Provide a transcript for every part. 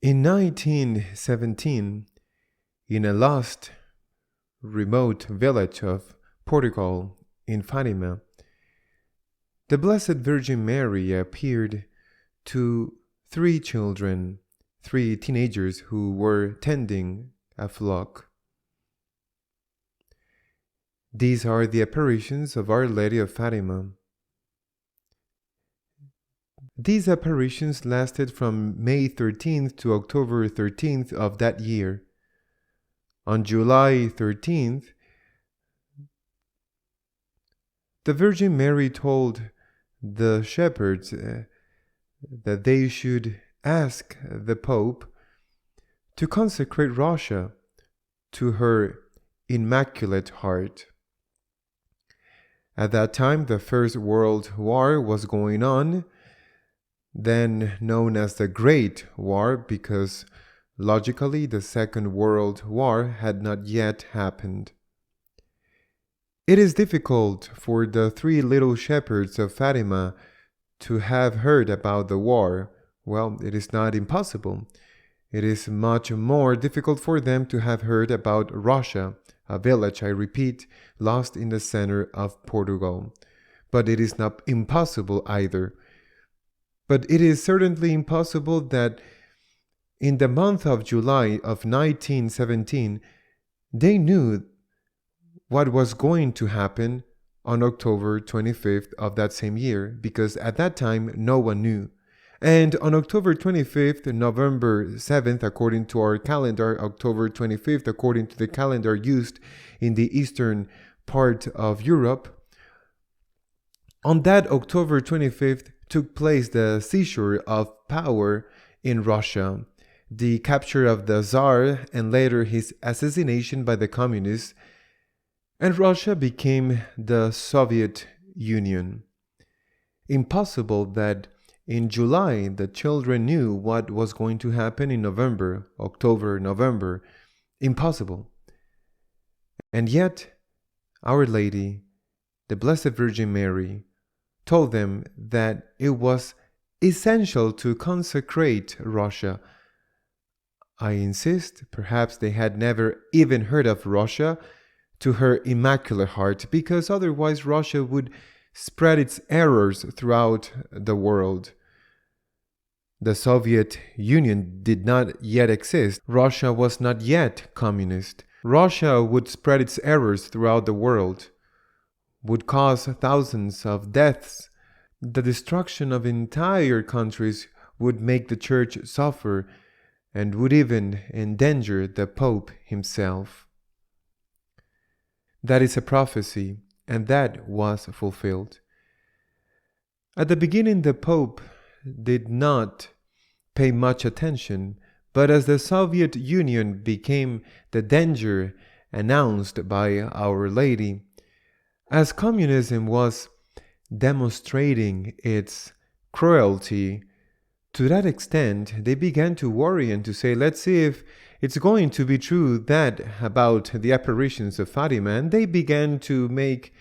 In 1917, in a lost, remote village of Portugal in Fatima, the Blessed Virgin Mary appeared to three teenagers who were tending a flock. These are the apparitions of Our Lady of Fatima. These apparitions lasted from May 13th to October 13th of that year. On July 13th, the Virgin Mary told the shepherds that they should ask the Pope to consecrate Russia to her Immaculate Heart. At that time, the First World War was going on, then known as the Great War, because logically the Second World War had not yet happened. It is difficult for the three little shepherds of Fatima to have heard about the war. Well, it is not impossible. It is much more difficult for them to have heard about Russia, a village, I repeat, lost in the center of Portugal. But it is not impossible either. But it is certainly impossible that in the month of July of 1917, they knew what was going to happen on October 25th of that same year, because at that time no one knew. And on October 25th, November 7th, according to our calendar, October 25th, according to the calendar used in the eastern part of Europe, on that October 25th took place the seizure of power in Russia, the capture of the Tsar, and later his assassination by the communists, and Russia became the Soviet Union. Impossible that in July the children knew what was going to happen in November, October, November. Impossible. And yet, Our Lady, the Blessed Virgin Mary, told them that it was essential to consecrate Russia. I insist, perhaps they had never even heard of Russia, to her Immaculate Heart, because otherwise Russia would spread its errors throughout the world. The Soviet Union did not yet exist. Russia was not yet communist. Russia would spread its errors throughout the world, would cause thousands of deaths. The destruction of entire countries would make the Church suffer and would even endanger the Pope himself. That is a prophecy, and that was fulfilled. At the beginning, the Pope did not pay much attention, but as the Soviet Union became the danger announced by Our Lady, as communism was demonstrating its cruelty, to that extent, they began to worry and to say, let's see if it's going to be true that about the apparitions of Fatima. And they began to make,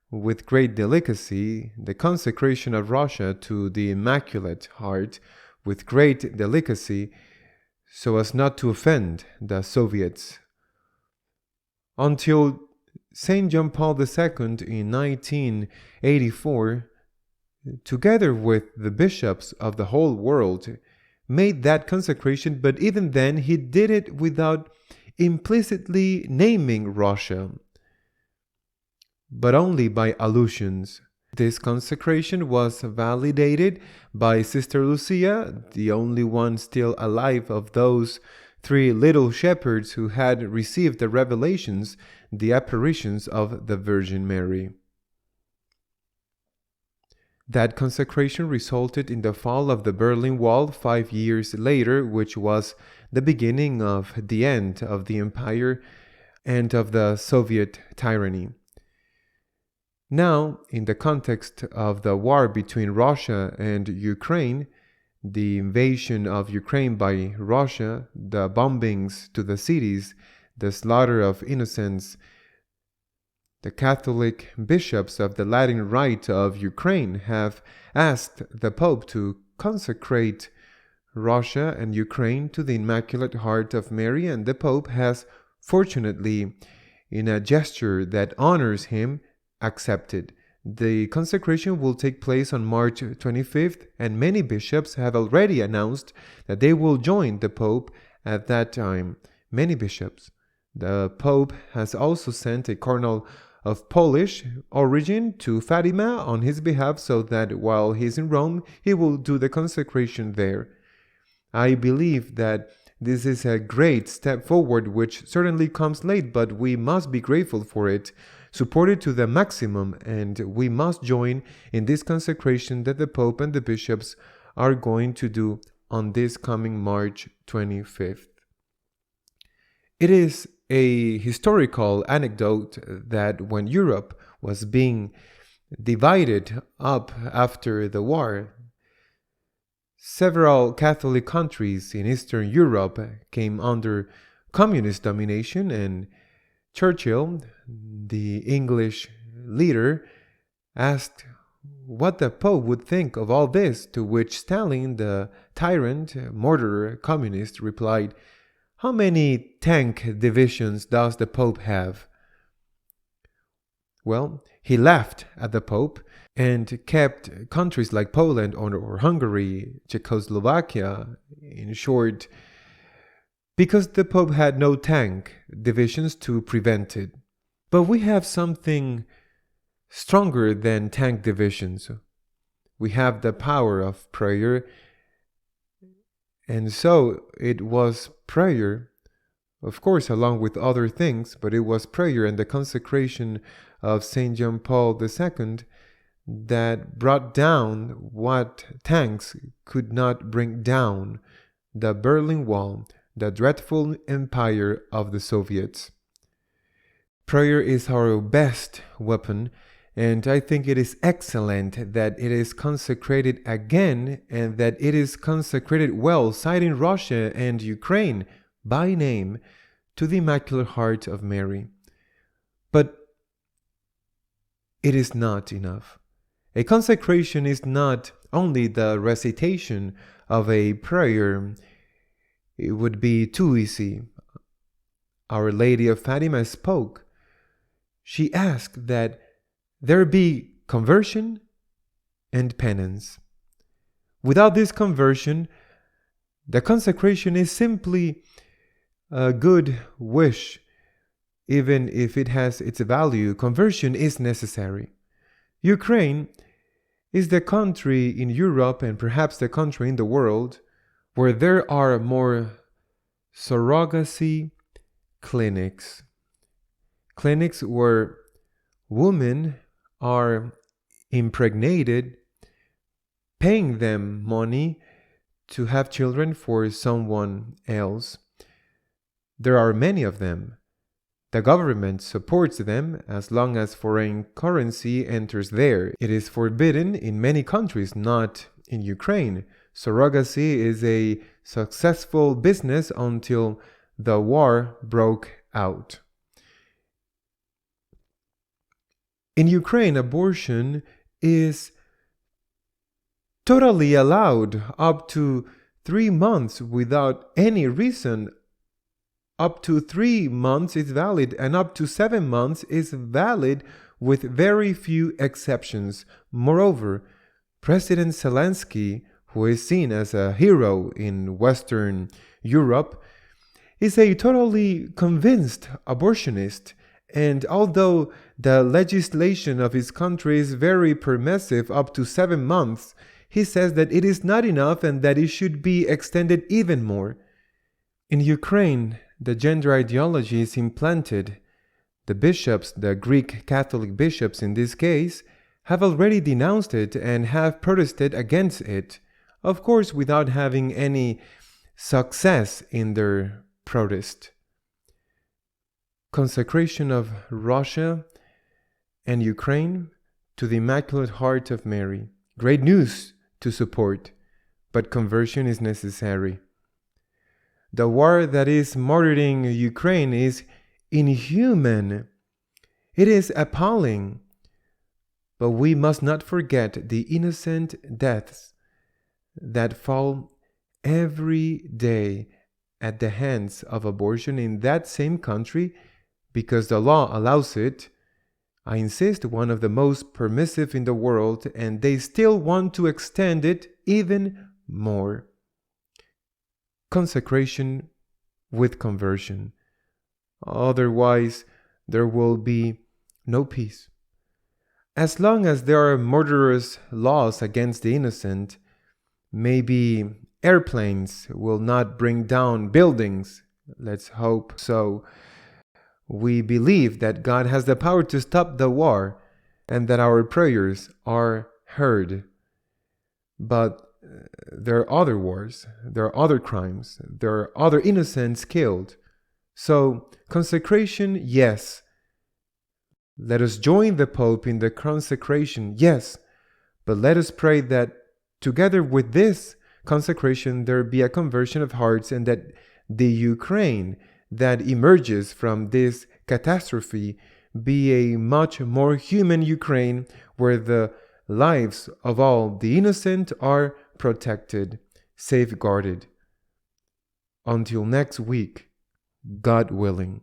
with great delicacy, the consecration of Russia to the Immaculate Heart, with great delicacy, so as not to offend the Soviets. Until St. John Paul II in 1984, together with the bishops of the whole world, made that consecration, but even then he did it without implicitly naming Russia, but only by allusions. This consecration was validated by Sister Lucia, the only one still alive of those three little shepherds who had received the revelations, the apparitions of the Virgin Mary. That consecration resulted in the fall of the Berlin Wall 5 years later, which was the beginning of the end of the empire and of the Soviet tyranny. Now, in the context of the war between Russia and Ukraine, the invasion of Ukraine by Russia, the bombings to the cities, the slaughter of innocents, the Catholic bishops of the Latin Rite of Ukraine have asked the Pope to consecrate Russia and Ukraine to the Immaculate Heart of Mary, and the Pope has, fortunately, in a gesture that honors him, accepted. The consecration will take place on March 25th, and many bishops have already announced that they will join the Pope at that time. Many bishops. The Pope has also sent a cardinal of Polish origin to Fatima on his behalf, so that while he's in Rome, he will do the consecration there. I believe that this is a great step forward, which certainly comes late, but we must be grateful for it, support it to the maximum, and we must join in this consecration that the Pope and the bishops are going to do on this coming March 25th. It is a historical anecdote that when Europe was being divided up after the war, several Catholic countries in Eastern Europe came under communist domination, and Churchill, the English leader, asked what the Pope would think of all this, to which Stalin, the tyrant, murderer, communist, replied, "How many tank divisions does the Pope have?" Well, he laughed at the Pope and kept countries like Poland or Hungary, Czechoslovakia, in short, because the Pope had no tank divisions to prevent it. But we have something stronger than tank divisions. We have the power of prayer, and so it was prayer, of course, along with other things, but it was prayer and the consecration of St. John Paul II that brought down what tanks could not bring down: the Berlin Wall, the dreadful empire of the Soviets. Prayer is our best weapon, and I think it is excellent that it is consecrated again, and that it is consecrated well, citing Russia and Ukraine by name to the Immaculate Heart of Mary. But it is not enough. A consecration is not only the recitation of a prayer. It would be too easy. Our Lady of Fatima spoke. She asked that there be conversion and penance. Without this conversion, the consecration is simply a good wish. Even if it has its value, conversion is necessary. Ukraine is the country in Europe, and perhaps the country in the world, where there are more surrogacy clinics. Clinics where women are impregnated, paying them money to have children for someone else. There are many of them. The government supports them as long as foreign currency enters there. It is forbidden in many countries, not in Ukraine. Surrogacy is a successful business until the war broke out. In Ukraine, abortion is totally allowed up to 3 months without any reason. Up to 3 months is valid, and up to 7 months is valid with very few exceptions. Moreover, President Zelensky, who is seen as a hero in Western Europe, is a totally convinced abortionist. And although the legislation of his country is very permissive up to 7 months, he says that it is not enough and that it should be extended even more. In Ukraine, the gender ideology is implanted. The bishops, the Greek Catholic bishops in this case, have already denounced it and have protested against it, of course without having any success in their protest. Consecration of Russia and Ukraine to the Immaculate Heart of Mary. Great news to support, but conversion is necessary. The war that is martyring Ukraine is inhuman. It is appalling. But we must not forget the innocent deaths that fall every day at the hands of abortion in that same country because the law allows it. I insist, one of the most permissive in the world, and they still want to extend it even more. Consecration with conversion. Otherwise, there will be no peace. As long as there are murderous laws against the innocent, maybe airplanes will not bring down buildings. Let's hope so. We believe that God has the power to stop the war and that our prayers are heard. But there are other wars, there are other crimes, there are other innocents killed. So, consecration, yes. Let us join the Pope in the consecration, yes. But let us pray that together with this consecration, there be a conversion of hearts, and that the Ukraine that emerges from this catastrophe be a much more human Ukraine, where the lives of all the innocent are protected, safeguarded. Until next week, God willing.